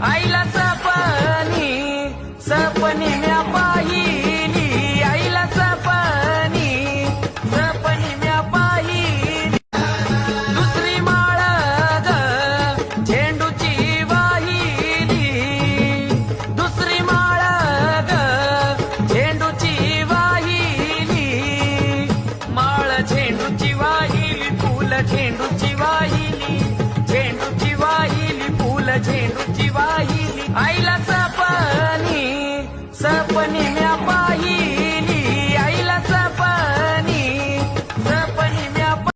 आईला सपनी म्या पाहिली, आईला सपनी म्या पाहिली. दुसरी माळ ग झेंडूची वाहिली, दुसरी माळ ग झेंडूची वाहिली. माळ झेंडूची वाहिली, फुल झेंडूची